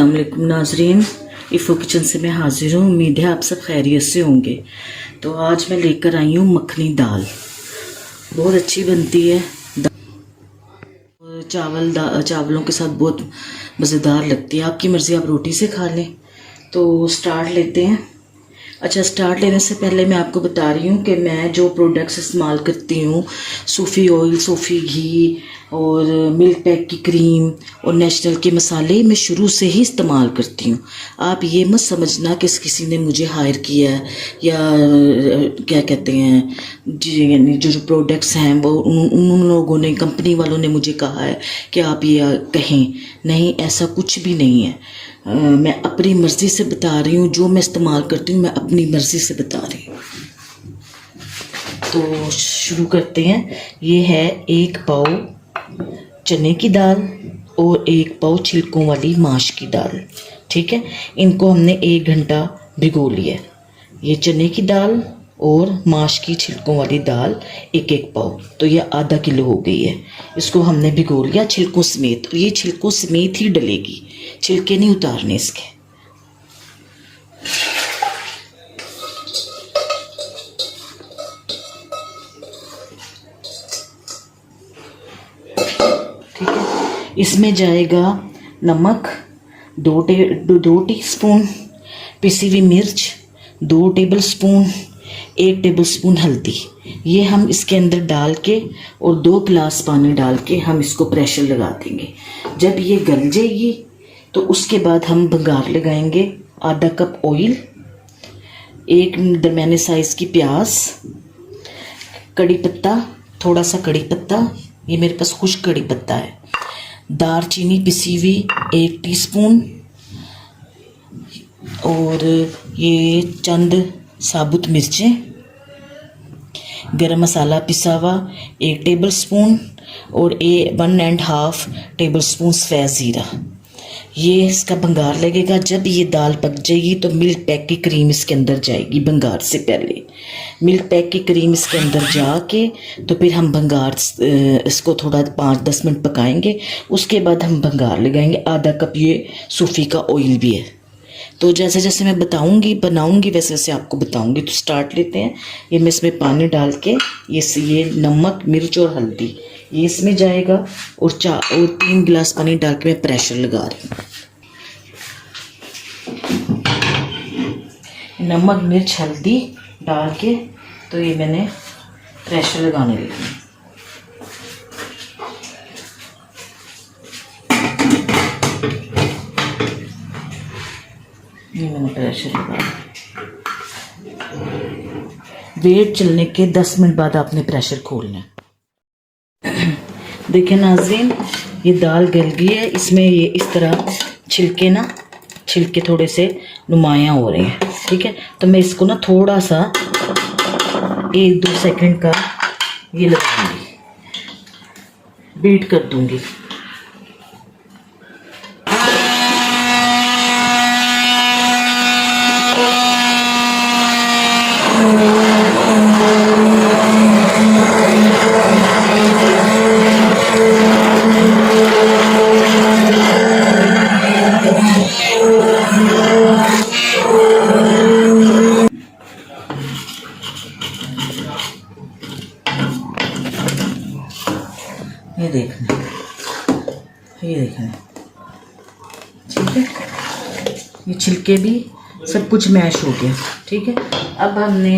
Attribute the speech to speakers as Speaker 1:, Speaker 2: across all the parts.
Speaker 1: अस्सलाम वालेकुम नाजरीन, इफ़ो किचन से मैं हाजिर हूँ। उम्मीद है आप सब खैरियत से होंगे। तो आज मैं लेकर आई हूँ मखनी दाल। बहुत अच्छी बनती है चावलों के साथ बहुत मज़ेदार लगती है। आपकी मर्ज़ी, आप रोटी से खा लें। तो स्टार्ट लेते हैं। अच्छा, स्टार्ट लेने से पहले मैं आपको बता रही हूँ कि मैं जो प्रोडक्ट्स इस्तेमाल करती हूँ, सूफ़ी ऑयल, सूफ़ी घी और मिल्क पैक की क्रीम और नेशनल के मसाले मैं शुरू से ही इस्तेमाल करती हूँ। आप ये मत समझना कि किसी ने मुझे हायर किया है या क्या कहते हैं जी, यानी जो प्रोडक्ट्स हैं वो उन लोगों ने, कंपनी वालों ने मुझे कहा है कि आप ये कहें। नहीं, ऐसा कुछ भी नहीं है। मैं अपनी मर्ज़ी से बता रही हूँ। जो मैं इस्तेमाल करती हूँ मैं अपनी मर्ज़ी से बता रही हूँ। तो शुरू करते हैं। ये है 1 पाव चने की दाल और 1 पाव छिलकों वाली माश की दाल। ठीक है, इनको हमने 1 घंटा भिगो लिया। ये चने की दाल और माश की छिलकों वाली दाल 1-1 पाव, तो ये आधा किलो हो गई है। इसको हमने भिगो लिया छिलकों समेत। और ये छिलकों समेत ही डलेगी, छिलके नहीं उतारने इसके। ठीक है, इसमें जाएगा नमक 2 टीस्पून, पिसी हुई मिर्च 2 टेबलस्पून, 1 टेबलस्पून हल्दी। ये हम इसके अंदर डाल के और 2 गिलास पानी डाल के हम इसको प्रेशर लगा देंगे। जब ये गल जाएगी तो उसके बाद हम बघार लगाएंगे। आधा कप ऑयल, 1 दरमियाने साइज़ की प्याज, कड़ी पत्ता, थोड़ा सा कड़ी पत्ता, ये मेरे पास खुश्क कड़ी पत्ता है, दालचीनी पिसी हुई 1 टीस्पून और ये चंद साबुत मिर्चें, गरम मसाला पिसा हुआ 1 टेबलस्पून और 1.5 टेबलस्पून सफ़ेद ज़ीरा। ये इसका भंगार लगेगा। जब ये दाल पक जाएगी तो मिल्क पैक की क्रीम इसके अंदर जाएगी। भंगार से पहले मिल्क पैक की क्रीम इसके अंदर जाके तो फिर हम भंगार इसको थोड़ा 5-10 मिनट पकाएंगे। उसके बाद हम भंगार लगाएंगे। आधा कप ये सूफ़ी का ऑयल भी है। तो जैसे जैसे मैं बनाऊंगी वैसे वैसे आपको बताऊंगी। तो स्टार्ट लेते हैं। ये मैं इसमें पानी डाल के ये नमक, मिर्च और हल्दी ये इसमें जाएगा और 3 गिलास पानी डाल के मैं प्रेशर लगा रही हूँ। नमक, मिर्च, हल्दी डाल के तो ये मैंने प्रेशर लगाने लगी। ये मैंने प्रेशर लगा। वेट चलने के 10 मिनट बाद आपने प्रेशर खोलना है। देखिए नाज़रीन, ये दाल गल गई है। इसमें ये इस तरह छिलके थोड़े से नुमायाँ हो रहे हैं। ठीक है, तो मैं इसको ना थोड़ा सा 1-2 सेकंड का ये लगाऊंगी, बीट कर दूंगी। ये देखना, ठीक है। ये छिलके भी सब कुछ मैश हो गया। ठीक है, अब हमने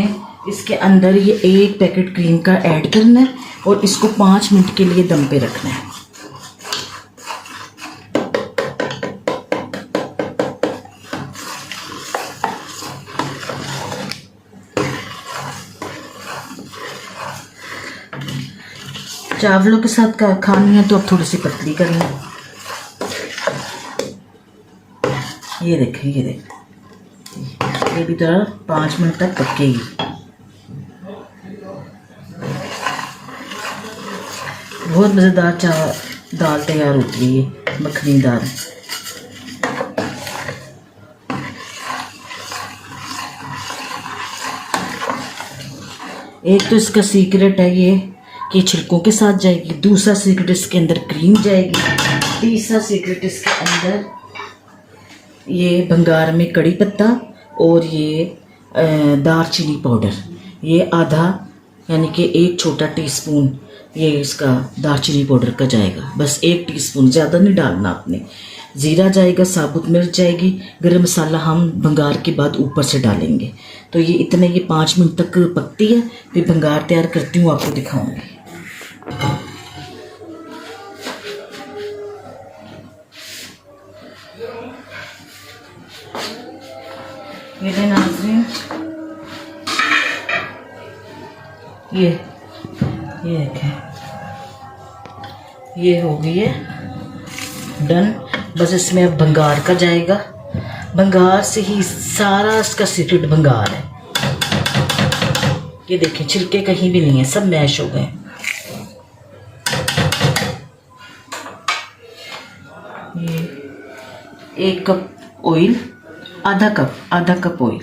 Speaker 1: इसके अंदर ये 1 पैकेट क्रीम का ऐड करना है और इसको 5 मिनट के लिए दम पे रखना है। चावलों के साथ खानी है तो अब थोड़ी सी पतली करना। ये देखें, ये भी तरह 5 मिनट तक पकेगी। बहुत मज़ेदार दाल तैयार होती है, मखनी दाल। एक तो इसका सीक्रेट है ये कि छिलकों के साथ जाएगी, दूसरा सीक्रेट इसके अंदर क्रीम जाएगी, तीसरा सीक्रेट इसके अंदर ये भंगार में कड़ी पत्ता और ये दालचीनी पाउडर, ये आधा यानी कि 1 छोटा टीस्पून ये इसका दालचीनी पाउडर का जाएगा, बस 1 टीस्पून, ज़्यादा नहीं डालना आपने। ज़ीरा जाएगा, साबुत मिर्च जाएगी, गरम मसाला हम भंगार के बाद ऊपर से डालेंगे। तो ये इतने, ये 5 मिनट तक पकती है, फिर भंगार तैयार करती हूँ, आपको दिखाऊंगी। ये नाज़रीन, ये देखें, ये हो गई है डन। बस इसमें अब भंगार का जाएगा, भंगार से ही सारा इसका सीक्रेट भंगार है। ये देखें, छिलके कहीं भी नहीं है, सब मैश हो गए। ये 1 कप ऑयल, आधा कप ऑयल,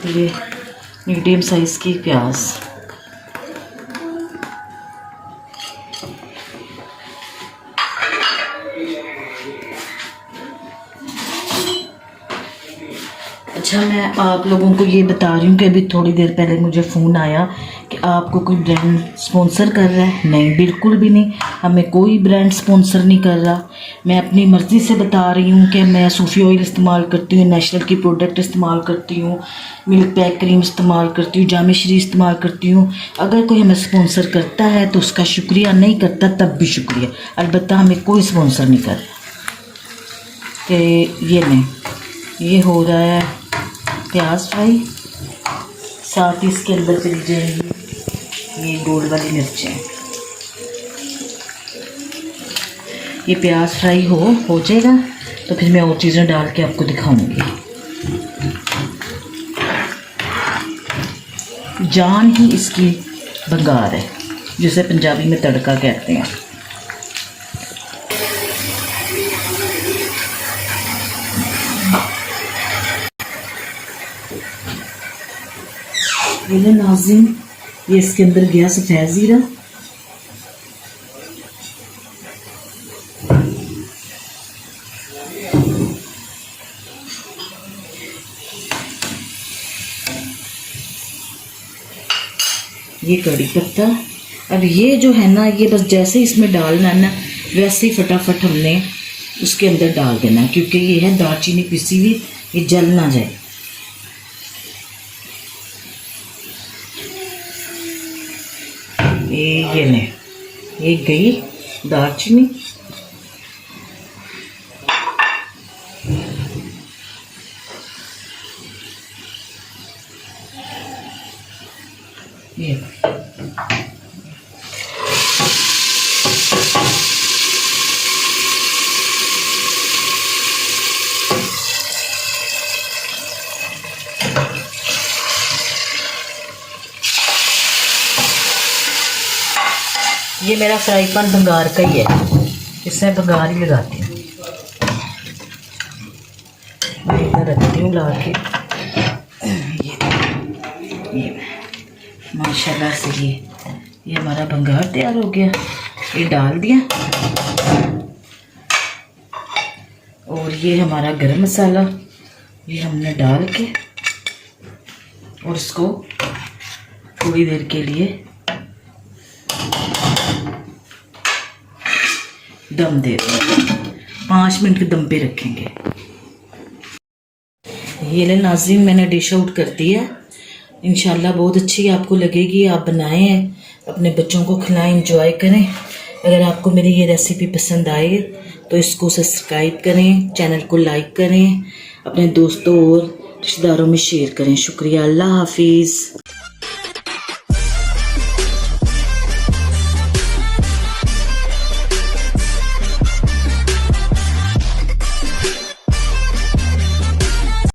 Speaker 1: ये मीडियम साइज की प्याज, अच्छा मैं आप लोगों को ये बता रही हूँ कि अभी थोड़ी देर पहले मुझे फ़ोन आया कि आपको कोई ब्रांड स्पॉन्सर कर रहा है। नहीं, बिल्कुल भी नहीं, हमें कोई ब्रांड स्पॉन्सर नहीं कर रहा। मैं अपनी मर्ज़ी से बता रही हूँ कि मैं सूफी ऑयल इस्तेमाल करती हूँ, नेशनल की प्रोडक्ट इस्तेमाल करती हूँ, मिल्क पैक क्रीम इस्तेमाल करती हूँ, जामिश्री इस्तेमाल करती हूँ। अगर कोई हमें स्पॉन्सर करता है तो उसका शुक्रिया, नहीं करता तब भी शुक्रिया। अलबत्ता हमें कोई स्पॉन्सर नहीं कर रहा। कि ये नहीं, ये हो रहा है प्याज फ्राई, साथ ही इसके अंदर चली जाएंगी ये गोल वाली मिर्चें। ये प्याज फ्राई हो जाएगा तो फिर मैं और चीज़ें डाल के आपको दिखाऊंगी। जान ही इसकी भंगार है, जिसे पंजाबी में तड़का कहते हैं। ये नाज़रीन, ये इसके अंदर गया सफ़ेद ज़ीरा, ये कड़ी पत्ता। अब ये जो है ना, ये बस जैसे इसमें डालना है ना, वैसे ही फटाफट हमने उसके अंदर डाल देना है, क्योंकि ये है दालचीनी पिसी हुई, ये जल ना जाए। ये ले, ये गई दालचीनी, ये ये मेरा फ्राई पैन भंगार का ही है, इसमें भंगार ही लगाती हूँ। मैं रखती हूँ ला के। ये माशाल्लाह से ये हमारा भंगार तैयार हो गया। ये डाल दिया, और ये हमारा गरम मसाला ये हमने डाल के और इसको थोड़ी देर के लिए दम दे देंगे, 5 मिनट के दम पे रखेंगे। ये ले नाज़रीन, मैंने डिश आउट कर दी है। इंशाल्लाह बहुत अच्छी आपको लगेगी। आप बनाएं, अपने बच्चों को खिलाएं, एंजॉय करें। अगर आपको मेरी ये रेसिपी पसंद आए तो इसको सब्सक्राइब करें, चैनल को लाइक करें, अपने दोस्तों और रिश्तेदारों में शेयर करें। शुक्रिया, अल्लाह हाफिज़।